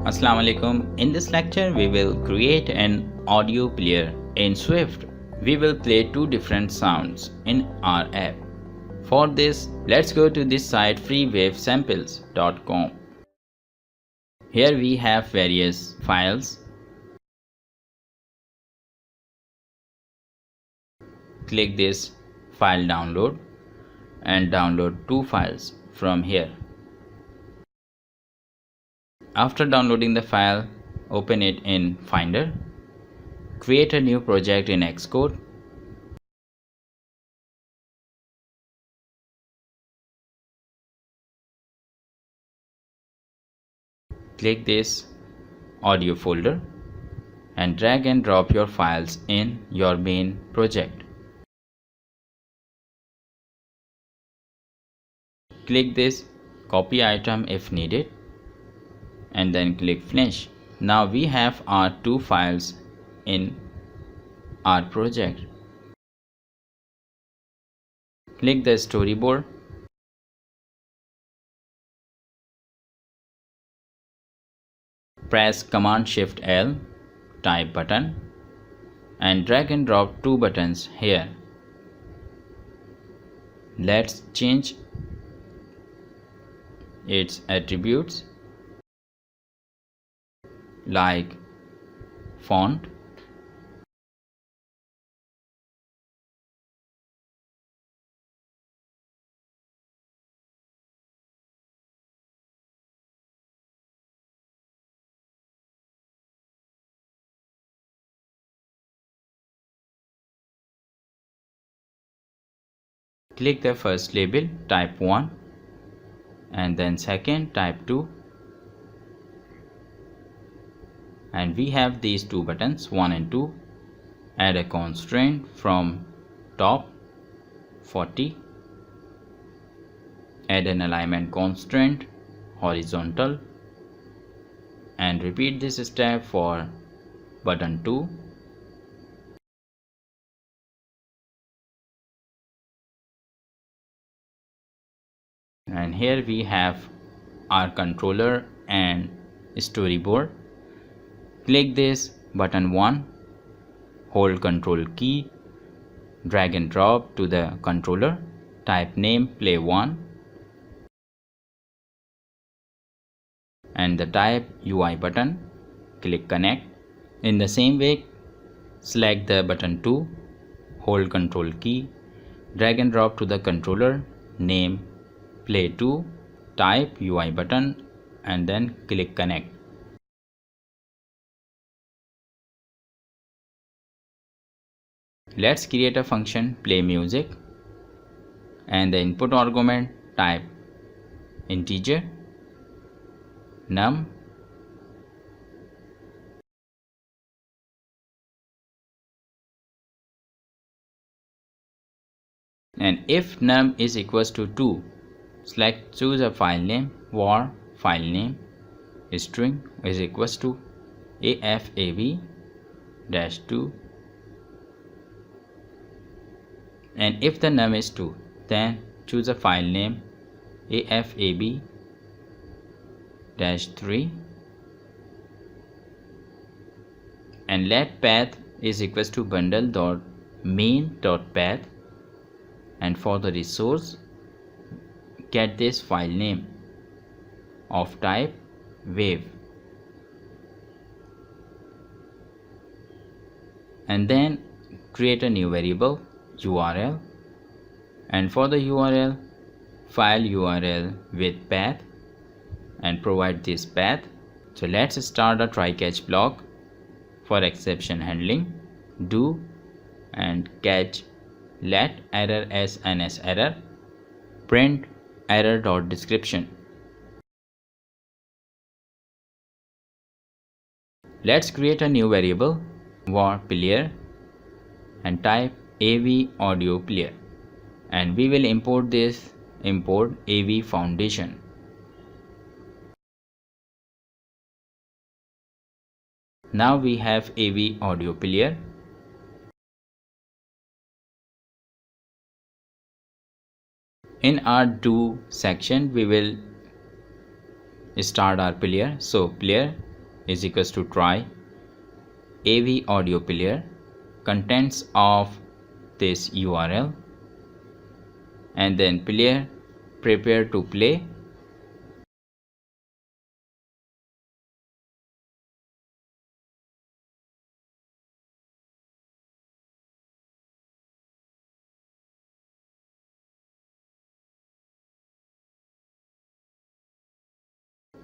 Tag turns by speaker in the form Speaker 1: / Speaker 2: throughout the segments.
Speaker 1: Assalamu alaikum. In this lecture, we will create an audio player in Swift. We will play two different sounds in our app. For this, let's go to this site freewavesamples.com. Here we have various files. Click this file download and download two files from here. After downloading the file, open it in Finder. Create a new project in Xcode. Click this audio folder and drag and drop your files in your main project. Click this copy item if needed and then click finish. Now we have our two files in our project. Click the storyboard. Press Command Shift L, type button and drag and drop two buttons here. Let's change its attributes like font, click the first label, type 1 and then second, type 2, and we have these two buttons 1 and 2. Add a constraint from top 40, add an alignment constraint horizontal and repeat this step for button 2. And here we have our controller and storyboard. Click this button 1, hold control key, drag and drop to the controller, type name play 1 and the type UI button, click connect. In the same way, select the button 2, hold control key, drag and drop to the controller, name play 2, type UI button and then click connect. Let's create a function play music and the input argument type integer num and if num is equals to 2, choose a file name var file name string is equals to AVFoundation-2 and if the num is 2, then choose a file name AVFoundation-3 and let path is equals to bundle.main.path and for the resource get this file name of type wave and then create a new variable URL and for the URL file URL with path and provide this path. So let's start a try catch block for exception handling. Do and catch let error as ns error, print error.description. Let's create a new variable var player and type AV audio player and we will import this AVFoundation. Now we have AV audio player. In our do section we will start our player. So player is equals to try AV audio player, contents of this URL, and then player prepare to play,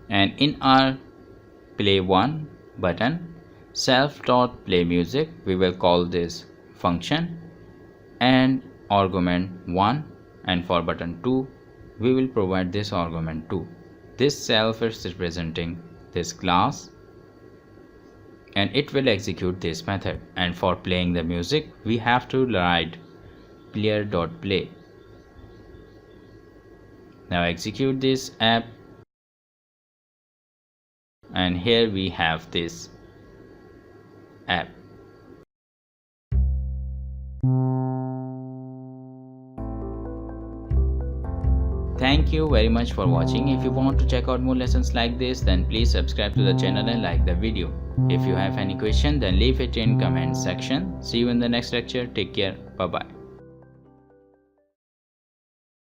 Speaker 1: and in our play one button self.play music we will call this function, and argument 1, and for button 2 we will provide this argument 2. This self is representing this class and it will execute this method, and for playing the music we have to write player.play. Now execute this app, and here we have this app. Thank you very much for watching. If you want to check out more lessons like this, then please subscribe to the channel and like the video. If you have any question, then leave it in comment section. See you in the next lecture. Take care. Bye bye.